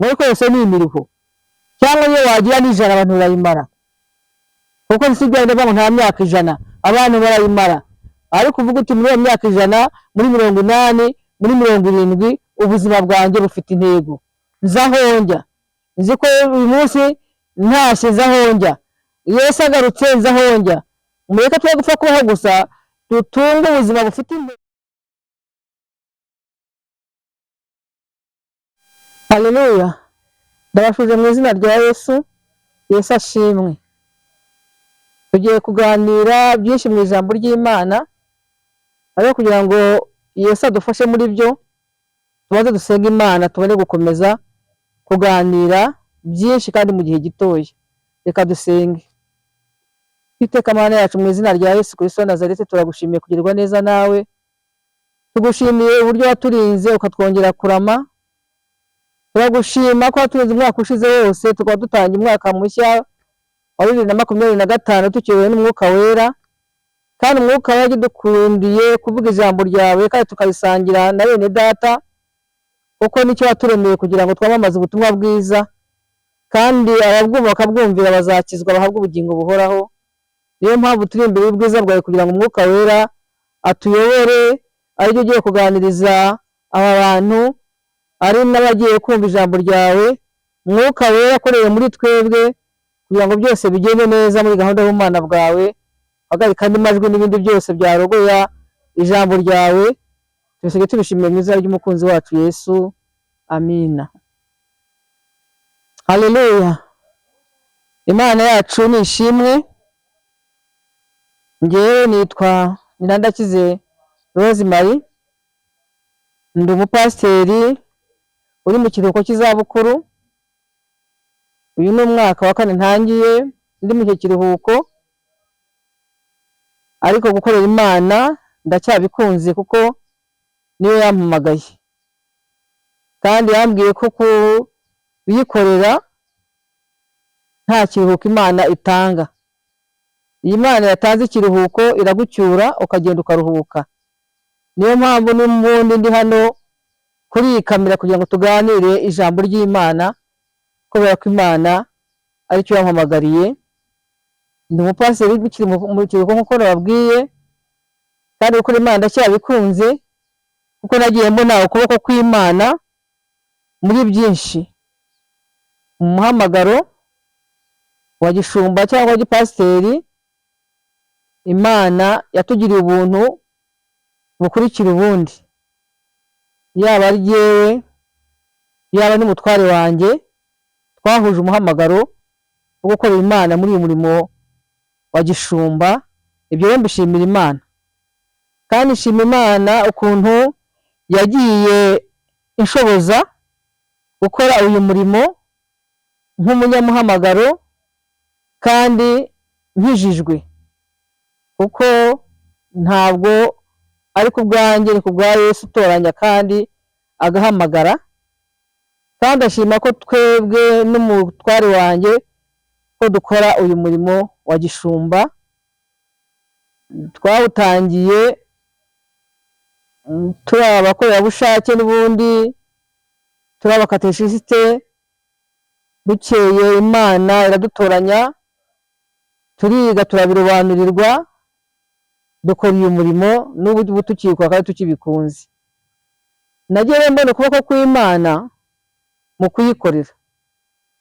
ariko yose ni imiriho cyangwa iyo wagira n'ijana abantu barayimara kuko nsigaye ndavuga nta myaka 100 abantu barayimara ariko uvuga uti muri myaka 100 muri 80 muri 70 ubuzima bwanjye bufite intego nzahonja nzi ko uyu munsi ntashye nzahonja Yesu agarutse nzahonja umureka twe gupfa kubaho gusa dutunga ubuzima bufite intego. Haleluya ndabashuje mu izina rya Yesu. Yesu ashimwe. Tugiye kuganira byinshi mu ijambo ry'Imana ariko kugira ngo Yesu adufashe muri byo tubaze dusenga Imana tubone gukomeza kuganira byinshi kandi mu gihe gitoya. Reka dusenge. Iteka Mana yacu mu izina rya Yesu Kristo Nazareti turagushimiye kugirirwa neza nawe. Tugushimiye uburyo waturinze ukatwongera kurama. Turagushima ko waturinze umwaka ushize wose tukaba dutangira umwaka mushya wa 2025 tukiyobowe n'umwuka wera kandi umwuka waje dukundiye kuvuga ijambo ryawe kandi tukarisangira na bene data uko nicyo waturemeye kugira ngo twamamaze ubutumwa bwiza kandi ababwumva bakabwumvira bazakizwa bahabwa ubugingo buhoraho. Niyo mpamvu turi imbere y'ubwiza bwawe kugira ngo umwuka wera atuyobore ariko ugiye kuganiriza aba bantu ari n'abagiye kumva ijambo ryawe. Umwuka wera akoreye muri twebwe kugira ngo byose bigende neza muri gahunda y'Imana bwawe hagarika n'amajwi n'ibindi byose byarogoya ijambo ryawe. Twese tubishimiye mu izina ry'umukunzi wacu Yesu. Amina. Haleluya. Imana yacu ni ishimwe. Ngewe nitwa Nyirandakize Rosemary ndi umupasiteri uri mu kiruhuko cy'izabukuru. Uyu ni umwaka wa 4 ntangiye ndi mu kiruhuko ariko gukorera Imana ndacyabikunze kuko niyo yampamagaye kandi yambwiye ko kuyikorera nta kiruhuko Imana itanga. Iyi Mana yatanze ikiruhuko iragucyura ukagenda ukaruhuka. Niyo mpamvu n'ubundi ndi hano kuri iyi kamera kugira ngo tuganire ijambo ry'Imana kubera ko Imana ari cyo yampamagariye. Ndi umupasiteri bikiri mu kiruhuko nk'uko nababwiye kandi gukora Imana ndacyabikunze kuko nagiye mbona ukuboko kw'Imana muri byinshi. Umuhamagaro wa gishumba cyangwa gipasiteri Imana yatugiriye ubuntu bukurikira ubundi. Yaba ari yewe yaba n'umutware wanjye twahuje umuhamagaro wo gukorera Imana muri uyu murimo wa gishumba. Ibyo rero mbishimira Imana kandi nshima Imana ukuntu yagiye inshoboza gukora uyu murimo nk'umunyamuhamagaro kandi nkijijwe kuko ntabwo ari ku bwanjye ni ku bwa Yesu utoranya kandi agahamagara. Kandi ashima ko twebwe n'umutware wanjye ko dukora uyu murimo wa gishumba. Twawutangiye turi abakorerabushake n'ubundi turi abakateshisite. Bukeye Imana iradutoranya turiga turabirobanurirwa dukora uyu murimo n'ubu tukikwa kandi tukibikunze. Nagiye mbona ukuboko kw'Imana mu kuyikorera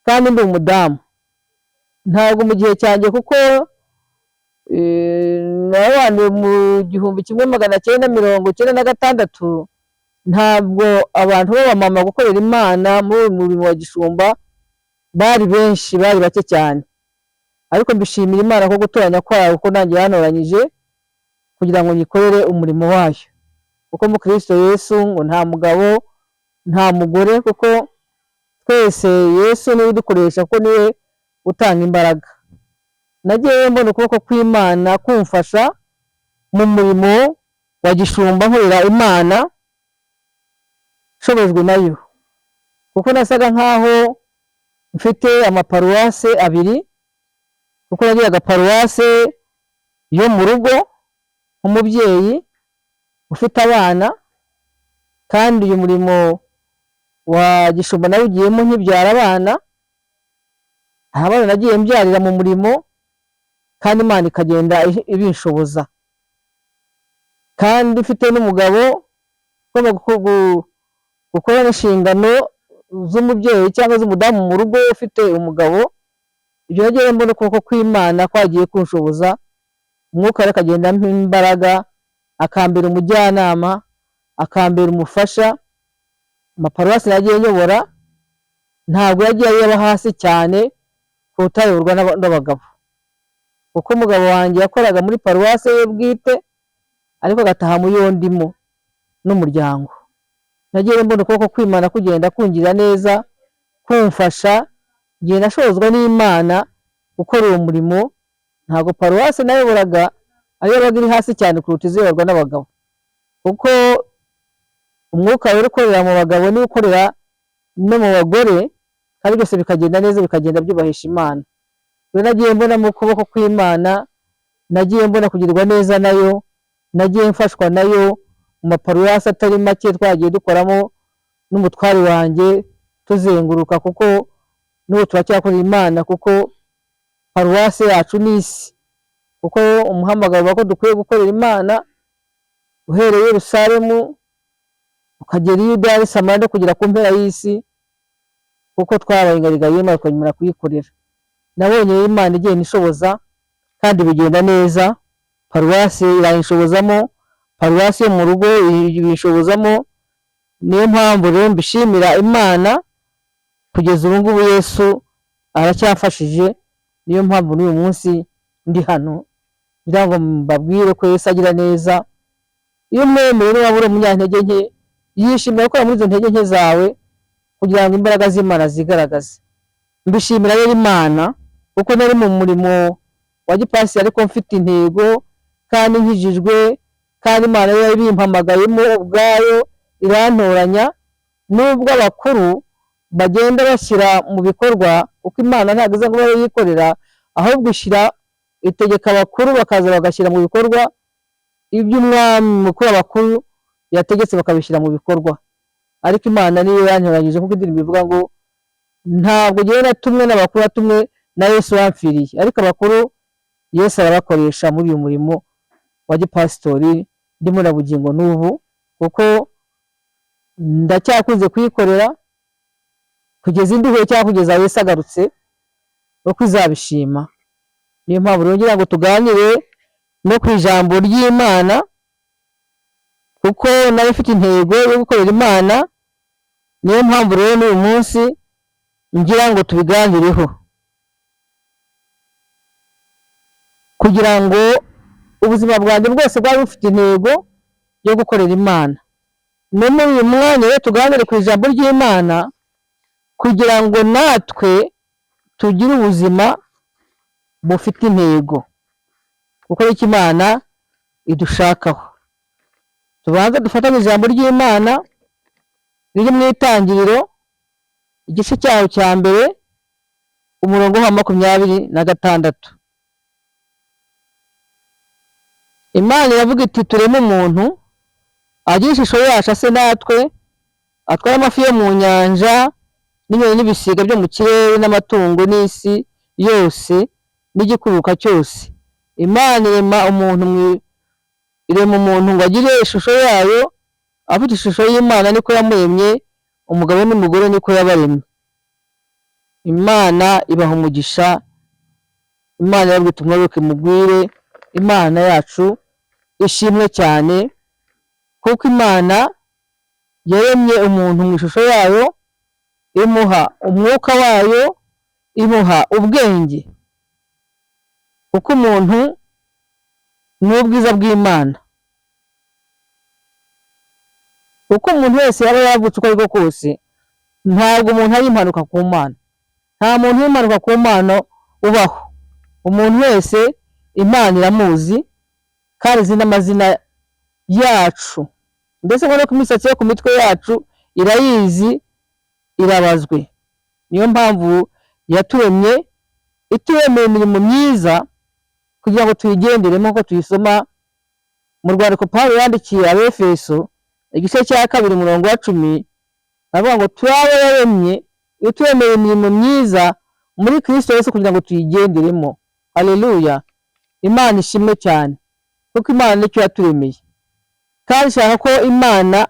kandi ndi umudamu ntabwo mu gihe cyanjye kuko nawe mu 1996 ntabwo abantu b'abamama gukorera Imana muri murimo wa gishumba bari benshi bari bake cyane ariko mbishimira Imana ko gutoranya kwayo ko nanjye yanoranyije kugira ngo nyikorere umurimo wayo kuko mu Kristo Yesu ngo nta mugabo nta mugore kuko twese Yesu niwe dukoresha ko niwe utanga imbaraga. Nagiye mbona ukuboko kw'Imana kumfasha mu murimo wa gishumba nkorera Imana shobojwe nayo kuko nasaga nkaho mfite amaparuwase 2 kuko nagiraga paruwase yo mu rugo umubyeyi ufite abana kandi uyu murimo wa Gishumba nawe ugiyemo nkibyara abana nagiye mbyarira mu murimo kandi Imana ikagenda ibinshoboza, kandi mfite n'umugabo ugomba gukora n'inshingano z'umubyeyi cyangwa z'umudamu mu rugo ufite umugabo. Ibyo nagiye mbona ukuboko kw'Imana kwagiye kunshoboza, umwuka we akagenda ampa imbaraga, akambera umujyanama, akambera umufasha. Amaparuwasi nagiye nyobora ntabwo yagiye yaba hasi cyane kutayoborwa n'abagabo, kuko umugabo wanjye yakoraga muri paruwasi ye bwite ariko agataha mu yondimo n'umuryango. Nagiye mbona ukuboko kw'Imana kugenda kungira neza, kumfasha, ngiye nashozwa n'Imana gukora uwo murimo. Ntabwo paruwasi nayoboraga ariyo yabaga iri hasi cyane kuruta iziyoborwa n'abagabo, kuko umwuka wari ukorera mu bagabo niwo ukorera no mu bagore, kandi byose bikagenda neza, bikagenda byubahisha Imana. Rero nagiye mbona mu kuboko kw'Imana, nagiye mbona kugirwa neza nayo, nagiye mfashwa nayo mu maparuwasi atari make twagiye dukoramo n'umutware wanjye tuzenguruka, kuko n'ubu turacyakorera Imana, kuko paruwasi yacu ni isi, kuko umuhamagaro ko dukwiye gukorera Imana uhereye Yerusalemu ukagera i Yudeya n'i Samariya kugera ku mpera y'isi, kuko twabaye ingarigayema tukanyura kuyikorera. Nabonye Imana igenda ishoboza kandi bigenda neza, paruwasi irayinshobozamo, paruwasi yo mu rugo ibishobozamo. Niyo mpamvu rero mbishimira Imana kugeza ubu ngubu. Yesu aracyafashije, niyo mpamvu n'uyu munsi ndi hano kugira ngo mbabwire ko Yesu agira neza. Iyo umwemeye niba wabura umunyantege nke, yishimira gukora muri izo ntege nke zawe kugira ngo imbaraga z'Imana zigaragaze. Mbishimira rero Imana kuko nari mu murimo wa gipasi ariko mfite intego kandi nkijijwe, kandi Imana yo yabimpamagayemo ubwayo irantoranya. Nubwo abakuru bagenda bashyira mu bikorwa, kuko Imana ntabwo iza ngo babe yikorera, ahubwo ishyira itegeka abakuru bakaza bagashyira mu bikorwa iby'umwami mukuru abakuru yategetse bakabishyira mu bikorwa. Ariko Imana niyo yantoranyije, kuko indirimbo ivuga ngo ntabwo ngewe natumwe n'abakuru, natumwe na Yesu wamfiriye. Ariko abakuru Yesu arabakoresha muri uyu murimo wa gipasitori ndimo na bugingo n'ubu, kuko ndacyakunze kuyikorera kugeza induhuye cyangwa kugeza Yesu agarutse, uko izabishima. Niyo mpamvu rero ngira ngo tuganire no ku ijambo ry'Imana, kuko nawe ufite intego yo gukorera Imana. Niyo mpamvu rero n'uyu munsi ngira ngo tubiganireho, kugira ngo ubuzima bwanjye bwose bwari bufite intego yo gukorera Imana. No muri uyu mwanya rero tuganire ku ijambo ry'Imana kugira ngo natwe tugire ubuzima bufite intego, kuko ariko Imana idushakaho. Tubanza dufatanye ijambo ry'Imana riri mu Itangiriro igice cyaho cya mbere umurongo wa 26. Imana iravuga iti tureme umuntu agira ishusho yacu ase natwe, atware amafi yo mu nyanja n'inyoni n'ibisiga byo mu kirere n'amatungo n'isi yose n'igikururuka cyose. Imana irema umuntu ngo agire ishusho yayo, afite ishusho y'Imana niko yamuremye, umugabo n'umugore niko yabaremye. Imana ibaha umugisha. Imana yabwita umwuka mugwire. Imana yacu ishimwe cyane, kuko Imana yaremye umuntu mu ishusho yayo, imuha umwuka wayo, imuha ubwenge, kuko umuntu ni ubwiza bw'Imana. Uko umuntu wese yaba yavutse uko ariko kose, ntabwo umuntu ari impanuka ku Mana. Nta muntu w'impanuka ku Mana ubaho. Umuntu wese Imana iramuzi kandi izi n'amazina yacu, ndetse no ku misatsi yo ku mitwe yacu irayizi, irabazwe. Niyo mpamvu yaturemye ituremeye imirimo myiza kugira ngo tuyigenderemo, ko tuyisoma mu rwandiko Pawulo yandikiye Abefeso igice cya 2 umurongo wa 10, navuga ngo turabo yaremye turemeye imirimo myiza muri Kristo Yesu kugira ngo tuyigenderemo. Haleluya. Imana ishimwe cyane kuko Imana nicyo yaturemeye, kandi ishaka ko Imana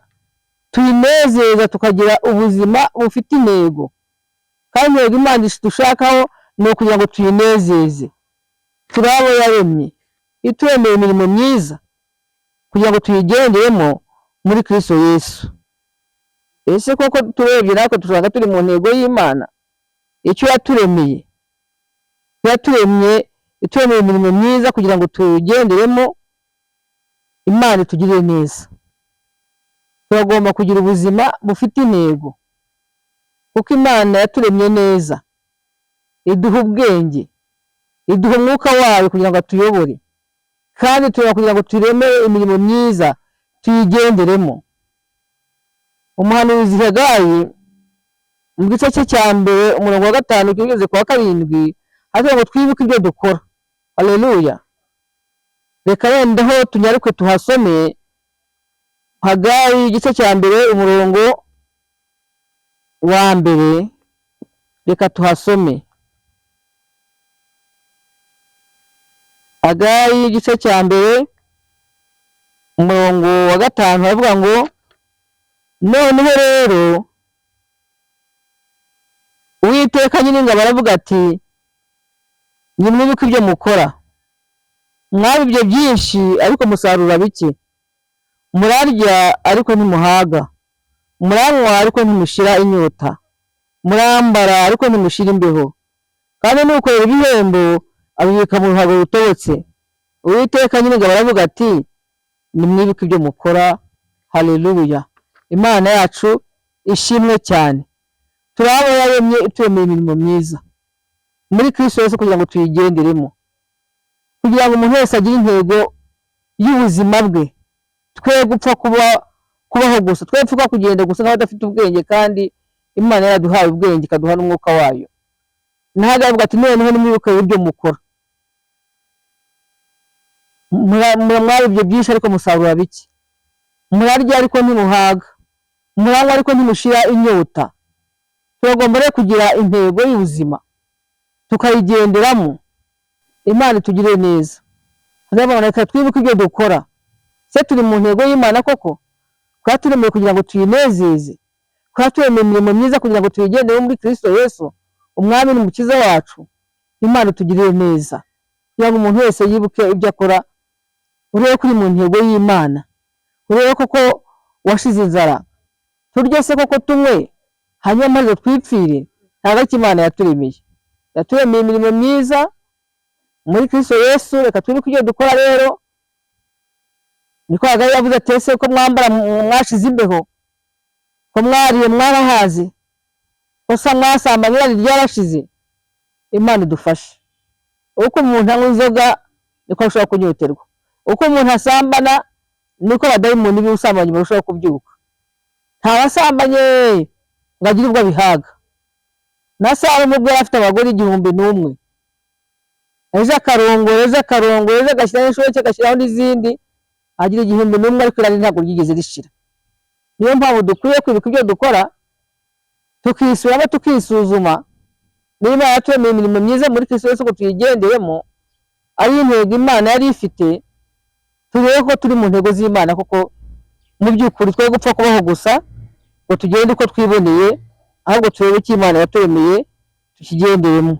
tuyinezeza tukagira ubuzima bufite intego, kandi intego Imana dushakaho ni ukugira ngo tuyinezeze. Turabo yaremye turemeye imirimo myiza kugira ngo tuyigenderemo muri Kristo Yesu. Ese koko turebye natwe tushaka turi mu ntego y'Imana? Icyo yaturemeye, yaturemye turemeye imirimo myiza kugira ngo tuyigenderemo. Imana itugirire neza. Turagomba kugira ubuzima bufite intego kuko Imana yaturemye neza, iduha ubwenge, iduha umwuka wayo kugira ngo atuyobore, kandi kugira ngo turemere imirimo myiza tuyigenderemo. Umuhanuzi Hagayi mu gice cye cya mbere umurongo wa 5 kugeza ku wa 7 avuga ngo twibuke ibyo dukora. Haleluya. Reka wendaho tunyaruke tuhasome Hagayi igice cya mbere umurongo wa 1. Reka tuhasome Hagayi igice cya mbere umurongo wa 5 avuga ngo noneho rero Uwiteka Nyiringabo aravuga ati nimwibuke ibyo mukora. Mwabibye byinshi ariko musarura bike, murarya ariko ntimuhaga, muranywa ariko ntimushira inyota, murambara ariko ntimushira imbeho, kandi nukorera ibihembo abibika mu ruhago rutobotse. Uwiteka Nyiringabo aravuga ati nimwibuke ibyo mukora. Haleluya. Imana yacu ishimwe cyane. Turabo yaremye turemeye imirimo myiza muri Kristo Yesu kugira ngo tuyigenderemo, kugira ngo umuntu wese agire intego y'ubuzima bwe. Twe gupfa kubaho gusa, twe pfuka kugenda gusa n'abadafite ubwenge, kandi Imana yaraduhaye ubwenge ikaduha n'umwuka wayo. Ntaga avuga ati noneho nimwibuke ibyo mukora. Mwabibye byinshi ariko musarura bike, murarya ariko ntimuhaga, muranywa ariko ntimushira inyota. Turagomba rero kugira intego y'ubuzima tukayigenderamo. Imana itugirire neza. Reka twibuke ibyo dukora. Se turi mu ntego y'Imana koko? Twaturemeye kugira ngo tuyinezeze, twaturemeye imirimo myiza kugira ngo tuyigenderemo muri Kristo Yesu umwami n'umukiza wacu. Imana itugirire neza kugira ngo umuntu wese yibuke ibyo akora. Urebe kuri mu ntego y'Imana, urebe koko washize inzara, turye se koko tumwe hanyuma maze twipfire. Ntabwo Imana yaturemeye. Yaturemeye imirimo myiza muri Kristo Yesu. Reka twibuke ibyo dukora rero. Niko Hagayi yavuze ati ese ko mwambara mwashize imbeho, ko mwariye mwarahaze, ko sa mwasambanye irari ryarashize. Imana idufashe. Uko umuntu anywa inzoga niko ashobora kunyoterwa, uko umuntu asambana niko abadayimoni b'ubusambanyi barushaho kubyuka. Nta wasambanye ngo agire ubwo bihaga. Na Salomo ubwo yari afite abagore 1,000, ejo akarongora agashyiraho inshoke agashyiraho n'izindi, agira 1,000 ariko irari ntabwo ryigeze rishira. Niyo mpamvu dukwiye kwibuka ibyo dukora, tukisubiramo tukisuzuma niba yaturemeye imirimo myiza muri Kristo Yesu ko tuyigenderemo ari intego Imana yari ifite. Turebe ko turi mu ntego z'Imana koko mu by'ukuri, twe gupfa kubaho gusa ngo tugende uko twiboneye, ahubwo turebe ko Imana yaturemeye tukigenderemo.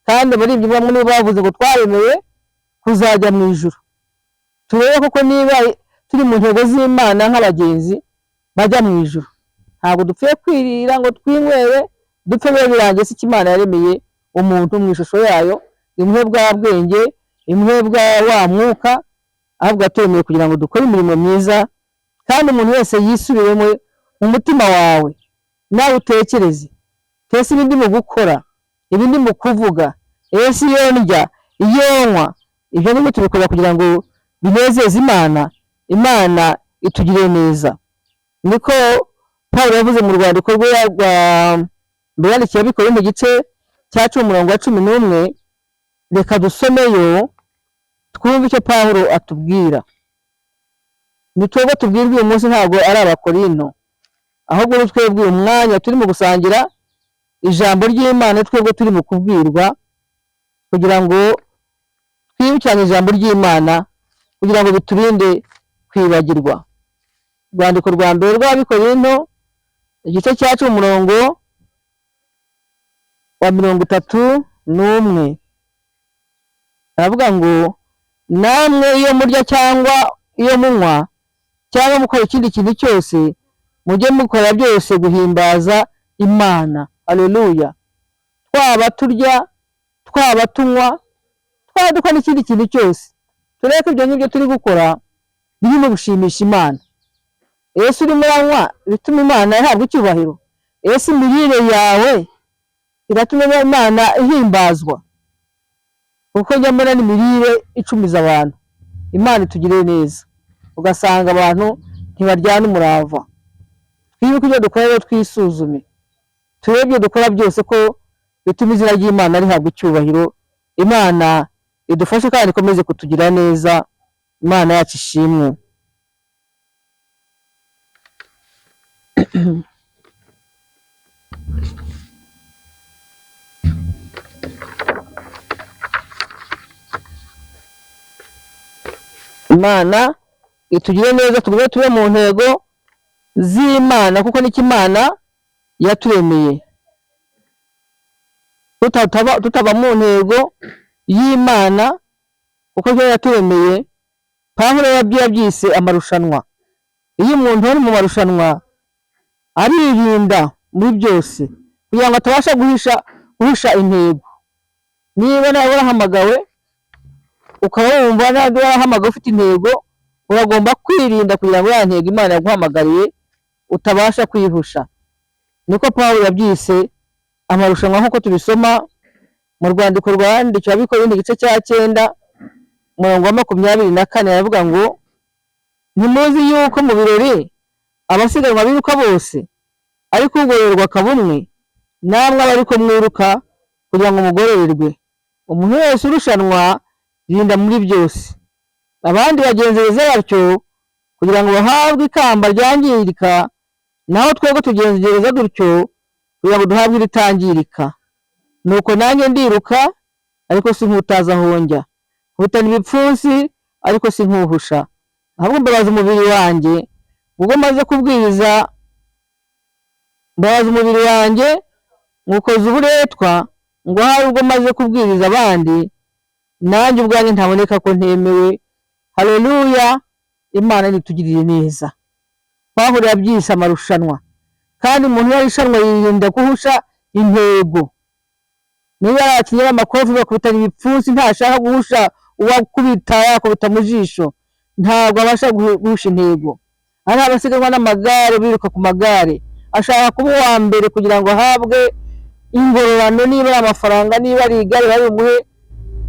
Kandi muri ibyo bamwe bavuze ngo twaremeye kuzajya mu ijuru. Turebe koko niba turi mu ntego z'Imana nk'abagenzi bajya mu ijuru. Ntabwo dupfuye kwirira ngo twinywere dupfe birangiye. Si Imana yaremeye umuntu mu ishusho yayo, imwe bwa bwenge, imwe bwa wa mwuka, ahubwo yaturemeye kugira ngo dukore imirimo myiza. Kandi umuntu wese yisubiremo mu mutima wawe, nawe utekereze tese ibindi mu gukora, ibindi mu kuvuga, ese iyo ndya, iyo nywa, ibyo ni tubikora kugira ngo binezeze Imana. Imana itugirire neza. Niko Pawulo yavuze mu rwandiko rwe mbere yandikiye abikora mu gice cya 10 umurongo wa 11. Reka dusomeyo twumve icyo Pawulo atubwira. Nitwebwe tubwirwa uyu munsi, ntabwo ari Abakorinto, ahubwo ni twebwe uyu mwanya turi mu gusangira ijambo ry'Imana, twebwe turi mu kubwirwa kugira ngo twibukiranye ijambo ry'Imana kugira ngo biturinde kwibagirwa. Urwandiko rwa mbere rw'Abikorinto igice cya 10 umurongo wa 31 aravuga ngo namwe iyo murya cyangwa iyo munywa cyangwa mukora ikindi kintu cyose mujye mukora byose guhimbaza Imana. Haleluya. Twaba turya, twaba tunywa, twaba dukora n'ikindi kintu cyose, tureke ibyo ngibyo turi gukora birimo gushimisha Imana. Yesu urimo uranywa bituma Imana ihabwa icyubahiro. Yesu imirire yawe iratuma Imana ihimbazwa, kuko njya mbona n'imirire icumiza abantu. Imana itugirire neza, ugasanga abantu ntibaryana umurava. Twibuke ibyo dukora rero, twisuzume turebe ibyo dukora byose ko bituma izina ry'Imana rihabwa icyubahiro. Imana idufashe kandi ikomeze kutugira neza. Imana yacu ishimwe. Imana itugire neza, tube mu ntego z'Imana, kuko niki Imana yaturemeye. Tutaba mu ntego y'Imana kuko byo yaturemeye. Pawulo yabyise amarushanwa. Iyo umuntu ari mu marushanwa aririnda muri byose kugira ngo atabasha guhisha intego. Niba nawe warahamagawe ukaba wumva nawe warahamagawe ufite intego, uragomba kwirinda kugira ngo ya ntego Imana yaguhamagariye utabasha kwihusha. Niko Pawulo yabyise amarushanwa, nk'uko tubisoma mu rwandiko rwandikiwe Abikorinto igice cya 9 umurongo wa 24 aravuga ngo ntimuzi yuko mu birori abasiganwa biruka bose, ariko ugororerwa kabumwe, namwe abariko mwiruka kugira ngo mugororerwe. Umuntu wese urushanwa yirinda muri byose, abandi bagenzereza batyo kugira ngo bahabwe ikamba ryangirika, naho twebwe tugenzereza dutyo kugira ngo duhabwe iritangirika. Nuko nanjye ndiruka ariko sinkutaza honjya, nkutana ibipfunsi ariko sinkuhusha, ahubwo mbabaza umubiri wanjye ubwo maze kubwiriza, mbabaza umubiri wanjye ngukoza uburetwa, ngo hari ubwo maze kubwiriza abandi nanjye ubwanjye ntaboneka ko ntemewe. Haleluya. Imana nitugirire neza. Pawulo yabyise amarushanwa, kandi umuntu yarishanwa yirinda guhusha intego. Niba yakinyera amakofi bakubitana ibipfunsi, ntashaka guhusha uwakubita yakubita mu jisho, ntabwo abasha guhusha intego. Ari abasiganwa n'amagare biruka ku magare, ashaka kuba uwa mbere kugira ngo ahabwe ingororano. Niba amafaranga, niba ari igare bari umuhe,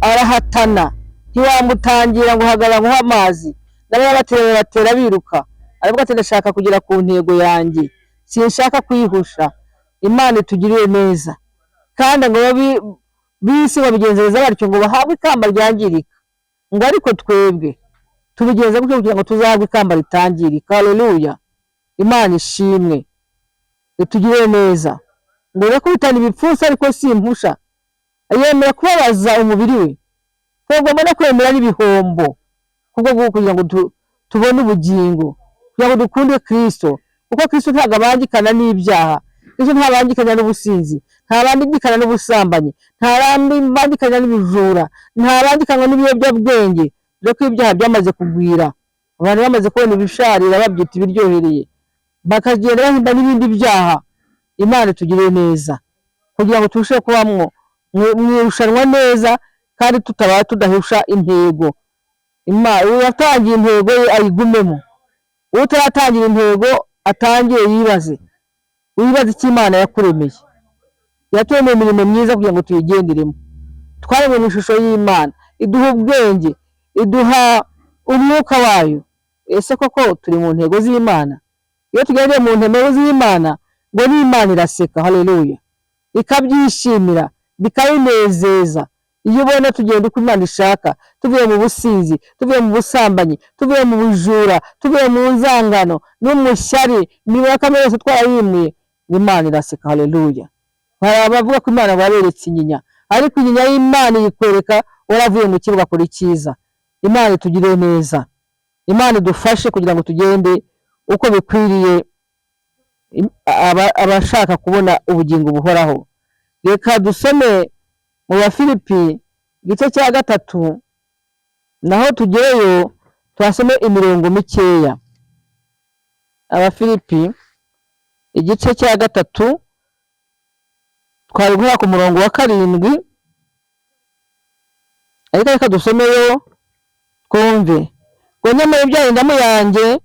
arahatana. Ntiwamutangira ngo hagarara muha amazi, batera biruka. Aravuga ati ndashaka kugera ku ntego yanjye, sinshaka kwihusha. Imana itugirire neza, kandi ngo bisi babigenzereza batyo ngo bahabwe ikamba ryangirika, ngo ariko twebwe tubigenza gutyo kugira ngo tuzahabwe ikamba ritangirika. Haleluya. Imana ishimwe, itugirire neza. Ngo reko bitana ibipfunsi ariko simpusha, yemera kubabaza umubiri we, twagomba no kwemera n'ibihombo kubwo kugira ngo tubone ubugingo, kugira ngo dukunde Kristo, kuko Kristo ntabwo abangikana n'ibyaha. Kristo ntabangikana n'ubusinzi, ntabangikana n'ubusambanyi, ntabangikana n'ibijura, ntabangikana n'ibiyobyabwenge, dore ko ibyaha byamaze kugwira. Abantu bamaze kubona ibisharira babyita ibiryohereye, bakagenda bahimba n'ibindi byaha. Imana itugirire neza kugira ngo turusheho kubamwo mwirushanwa neza, kandi tudahusha intego. Uwatangiye intego ye ayigumemo, utaratangira intego atangiye wibaze icyo Imana yakuremeye. Yaturemeye imirimo myiza kugira ngo tuyigenderemo. Twaremwe mu ishusho y'Imana, iduha ubwenge, iduha umwuka wayo. Ese koko turi mu ntego z'Imana? Iyo tugendeye mu ntego z'Imana, ngo n'Imana iraseka. Haleluya. Ikabyishimira, bikayinezeza, iyo ubona tugenda uko Imana ishaka, tuvuye mu businzi, tuvuye mu busambanyi, tuvuye mu bujura, tuvuye mu nzangano n'umushyari, imirimo ya kamere yose twarayimuye, Imana iraseka. Haleluya. Hari abavuga ko Imana baberetse inyinya, ariko inyinya y'Imana yikwereka waravuye mu kibuga kuri cyiza. Imana itugirire neza, Imana idufashe kugira ngo tugende uko bikwiriye abashaka kubona ubugingo buhoraho. Reka dusome mu Bafilipi igice cya 3, naho tugereyo twasome imirongo mikeya. Abafilipi igice cya 3 twari guhera ku murongo wa 7, ariko reka dusomeyo twumve. Ngo nyamara ibyarindamu yanjye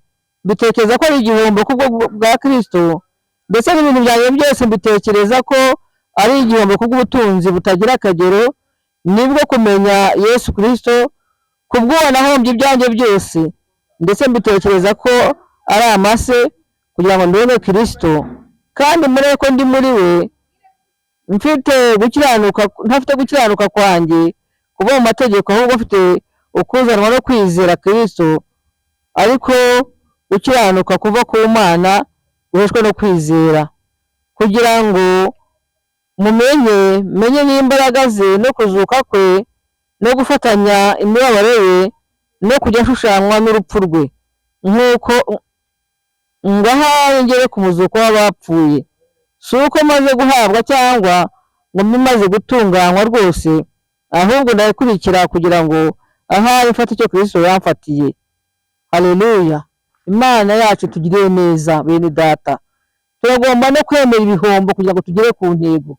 bitekereza ko ari igihombo kubwo bwa Kristo, ndetse n'ibintu byanjye byose mbitekereza ko ari igihombo kubw'ubutunzi butagira akagero, nibwo kumenya Yesu Kristo, kubw'uwo nahombye ibyanjye byose, ndetse mbitekereza ko ari amase kugira ngo ndebe Kristo, kandi murebe ko ndi muri we, ntafite gukiranuka kwanjye kuva mu mategeko, ahubwo mfite ukuzanwa no kwizera Kristo, ariko gukiranuka kuva ku Mana guheshwa no kwizera, kugira ngo menye n'imbaraga ze no kuzuka kwe no gufatanya imibabaro ye no kujya ashushanywa n'urupfu rwe, nk'uko ngahaye ngere ku muzuko w'abapfuye. Si uko maze guhabwa cyangwa ngo mbe maze gutunganywa rwose, ahubwo ndakurikira kugira ngo ahari mfate icyo Kristo yamfatiye. Haleluya. Imana yacu tugirire neza bene data. Turagomba no kwemera ibihombo kugira ngo tugere ku ntego.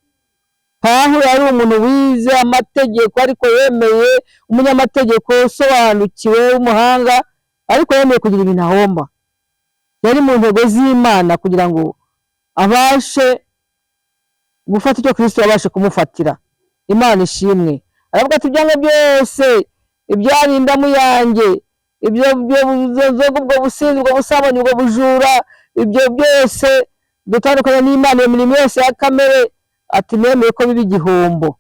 Pawulo yari umuntu wize amategeko, ariko yemeye, umunyamategeko usobanukiwe w'umuhanga, ariko yemeye kugira ibintu ahomba. Yari mu ntego z'Imana kugira ngo abashe gufata icyo Kristo yabashe kumufatira. Imana ishimwe. Aravuga ati ibyanjye byose, ibyarindamu yanjye, ibyo ubwo businzi, ubwo busambanyi, ubwo bujura, ibyo byose dutandukanye n'Imana, imirimo yose ya kamere, ati nemeye ko biba igihombo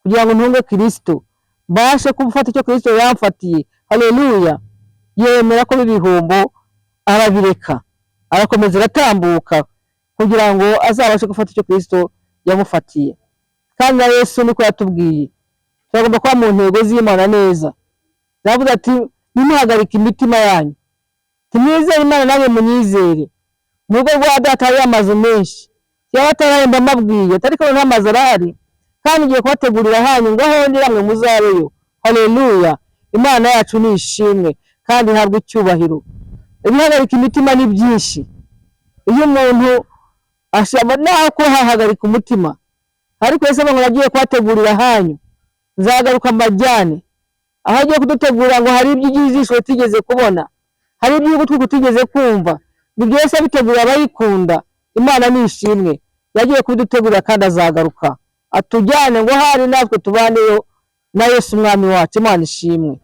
kugira ngo ntunge Kristo, bashe gufata icyo Kristo yamfatiye. Haleluya. Yemera ko biba ibihombo, arabireka, arakomeza aratambuka kugira ngo azabashe gufata icyo Kristo yamufatiye. Kandi na Yesu niko yatubwiye, turagomba kuba mu ntego z'Imana neza. Yavuze ati nimuhagarike imitima yanyu, timwizere Imana namwe munyizere. Mu rugo rwa Data hari amazu menshi, yaba atarahemba amabwiye, ariko nta mazu arahari, kandi ngiye kubategurira hanyu ngo aho ndi namwe muzabeyo. Haleluya. Imana yacu ni ishimwe kandi ihabwe icyubahiro. Ibihagarika imitima ni byinshi. Iyo umuntu ashaka naho kuhahagarika umutima, ariko Yesu ngo nagiye kubategurira hanyu, nzagaruka mbajyane. Aho agiye kudutegura ngo hari iby'ijisho tutigeze kubona, hari iby'ugutwi tutigeze kumva, ibyo Yesu abitegura abayikunda. Imana ni ishimwe. Yagiye kudutegurira kandi azagaruka atujyane ngo hari natwe tubaneyo na Yesu umwami wacu. Imana ishimwe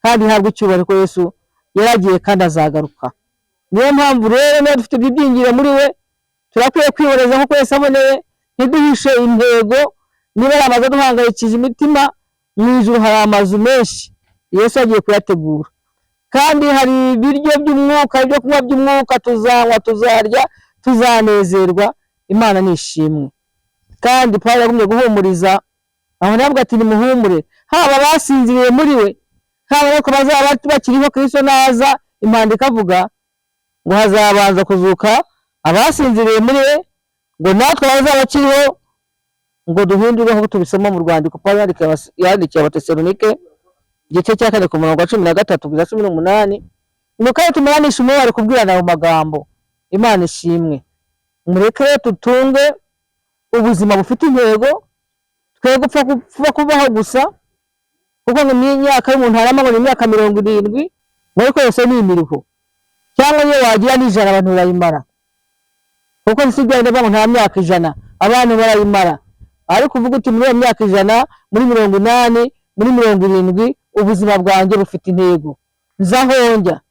kandi ihabwe icyubahiro ko Yesu yaragiye kandi azagaruka. Niyo mpamvu rero niba dufite ibyiringiro muri we, turakwiye kwihoreza nk'uko Yesu aboneye, ntiduhishe intego. Niba ari amazu duhangayikije imitima, mu ijuru hari amazu menshi Yesu agiye kuyategura, kandi hari ibiryo by'umwuka, ibyo kunywa by'umwuka, tuzanywa, tuzarya, tuzanezerwa. Imana ni ishimwe. Kandi Pawulo yagumye guhumuriza, aho navuga ati nimuhumure, haba basinziriye muri we, haba nuko bazaba bakiriho Kristo naza. Impanda ikavuga ngo hazabanza kuzuka abasinziriye muri we, ngo natwe bazaba bakiriho, ngo duhindurwe nk'uko tubisoma mu rwandiko Pawulo yandikiye Abatesalonike igice cya 4 ku murongo wa 13 kugeza 18. Nuko tumuranisha umubare kubwirana ayo magambo. Imana ishimwe. Mureke tutunge ubuzima bufite intego, twe gupfa kubaho gusa, kuko ngo imyaka y'umuntu harama ngo imyaka 70, ariko yose ni imiriho, cyangwa iyo wagira n'ijana abantu barayimara, kuko nsigaye ndavuga ngo nta myaka 100 abantu barayimara. Ariko uvuga uti muri iyo myaka 100, muri 80, muri 70, ubuzima bwanjye bufite intego. Nzahonja,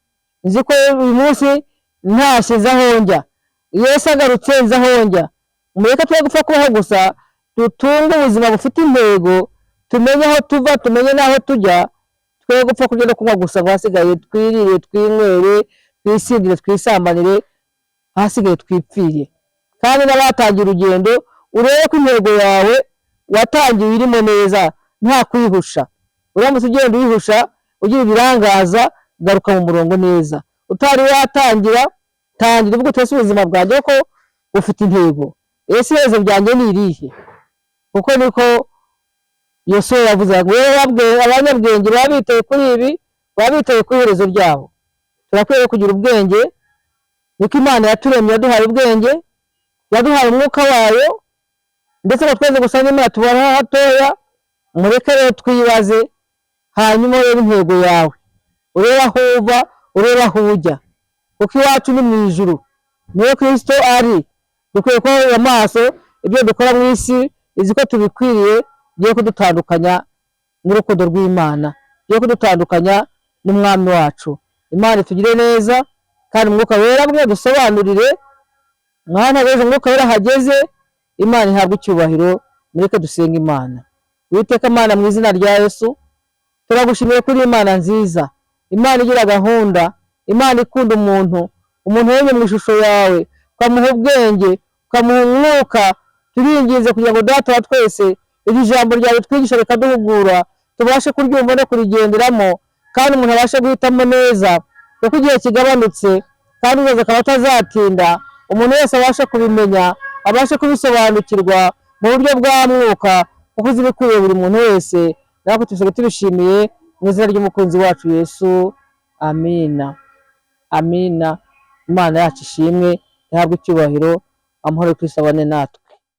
nzi ko uyu munsi ntashye nzahonja, Yesu agarutse nzahonja. Mureke twe gupfa kubaho gusa, dutunge ubuzima bufite intego, tumenye aho tuva, tumenye n'aho tujya, twe gupfa kurya no kunywa gusa ngo hasigaye twirire, twinywere, twisindire, twisambanire, hasigaye twipfire. Kandi n'abatangiye urugendo urebe ko intego yawe watangiye irimo neza nta kwihusha. Uramutse ugenda uyihusha ugira ibirangaza, garuka mu murongo neza. Utari watangira, tangira uvuga uti ubuzima bwanjye ko ufite intego, ese iherezo ryanjye ni irihe? Kuko niko Yosuwa yavuze ngo abanyabwenge baba bitaye kuri ibi, baba bitaye ku iherezo ryabo. Turakwiye kugira ubwenge, niko Imana yaturemye, yaduhaye ubwenge, yaduhaye umwuka wayo, ndetse ngo tweze gusanga Imana tubona hatoya. Mureke rero twibaze, hanyuma urebe intego yawe, urebe aho uva, urebe aho ujya, kuko iwacu ni mu ijuru, niyo Kristo ari. Dukwiye kuba amaso ibyo dukora mu isi, izi ko tubikwiriye, bigiye kudutandukanya n'urukundo rw'Imana, bigiye kudutandukanya n'umwami wacu. Imana itugire neza, kandi umwuka wera bwe dusobanurire. Mwana wese umwuka wera hageze, Imana ihabwe icyubahiro. Mureke dusenga Imana. Uwiteka Mana, mu izina rya Yesu turagushimiye kuri Imana nziza, Imana igira gahunda, Imana ikunda umuntu wenye mu ishusho yawe, ukamuha ubwenge, ukamuha umwuka. Turinginze kugira ngo Data wa twese iri jambo ryawe twigisha rikaduhugura, tubashe kuryumva no kurigenderamo, kandi umuntu abashe guhitamo neza, kuko igihe kigabanutse kandi uzaza akaba atazatinda. Umuntu wese abashe kubimenya, abashe kubisobanukirwa mu buryo bwa mwuka, kuko uzi ibikwiye buri muntu wese. Natwe tubisabye tubishimiye mu izina ry'umukunzi wacu Yesu, amina. Amina. Imana yacu ishimwe, ihabwe icyubahiro. Amahoro Kristo abane natwe.